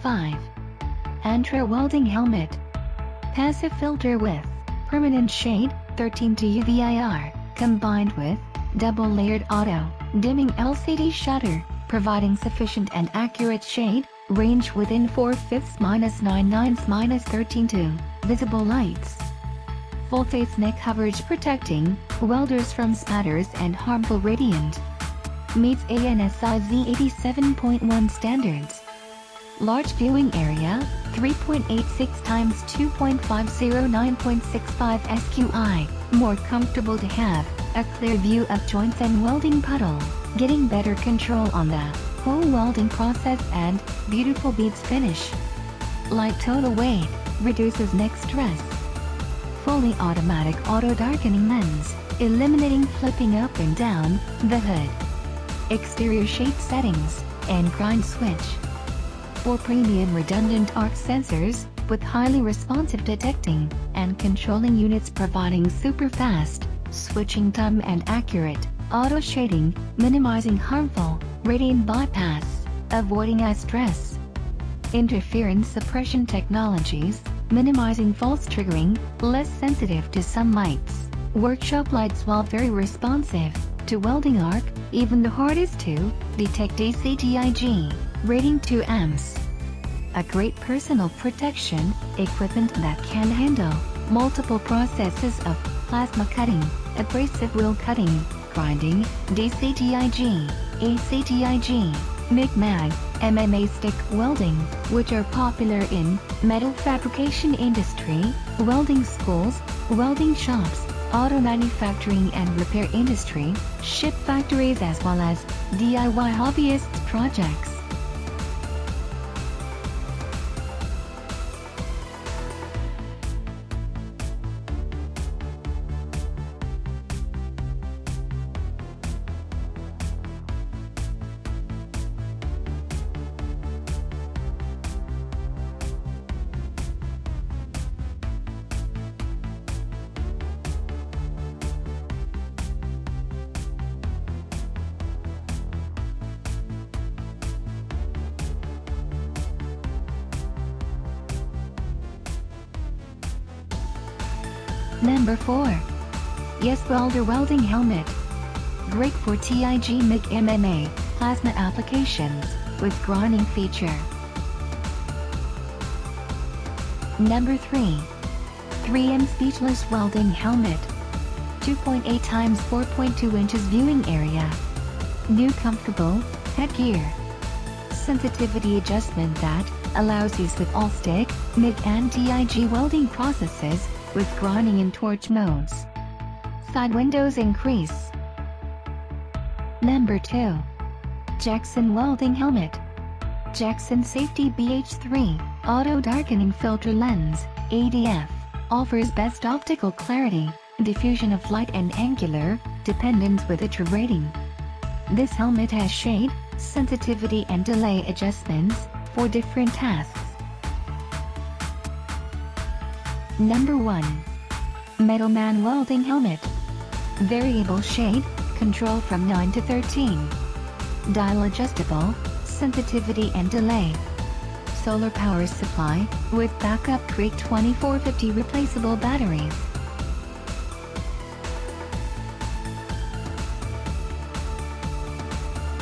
5. Antra Welding Helmet. Passive filter with permanent shade, 13 to UVIR, combined with double-layered auto-dimming LCD shutter, providing sufficient and accurate shade, range within 4/5 - 13 to visible lights. Full face neck coverage protecting welders from spatters and harmful radiant. Meets ANSI Z87.1 standards. Large viewing area, 3.86 × 2.509.65 SQI, more comfortable to have a clear view of joints and welding puddle, getting better control on the whole welding process and beautiful beads finish. Light total weight, reduces neck stress. Fully automatic auto darkening lens, eliminating flipping up and down the hood. Exterior shade settings, and grind switch. 4 premium redundant arc sensors, with highly responsive detecting and controlling units providing super fast switching time and accurate auto shading, minimizing harmful radiant bypass, avoiding eye stress. Interference suppression technologies, minimizing false triggering, less sensitive to some lights. Workshop lights while very responsive to welding arc, even the hardest to detect DCTIG, rating 2 amps. A great personal protection equipment that can handle multiple processes of plasma cutting, abrasive wheel cutting, grinding, DCTIG, ACTIG, MIG-MAG, MMA stick welding, which are popular in metal fabrication industry, welding schools, welding shops, auto manufacturing and repair industry, ship factories as well as DIY hobbyists projects. Number 4. YESWELDER Welding Helmet. Great for TIG MIG MMA, plasma applications, with grinding feature. Number 3. 3M Speedglas Welding Helmet. 2.8 × 4.2 inches viewing area. New comfortable headgear. Sensitivity adjustment that allows use with all stick, MIG and TIG welding processes, with grinding and torch modes. Side windows increase. Number 2. Jackson Welding Helmet. Jackson Safety BH3 Auto Darkening Filter Lens, ADF, offers best optical clarity, diffusion of light and angular dependence with a true rating. This helmet has shade, sensitivity and delay adjustments for different tasks. Number 1. Metalman Welding Helmet. Variable shade, control from 9 to 13. Dial adjustable, sensitivity and delay. Solar power supply, with backup Creek 2450 replaceable batteries.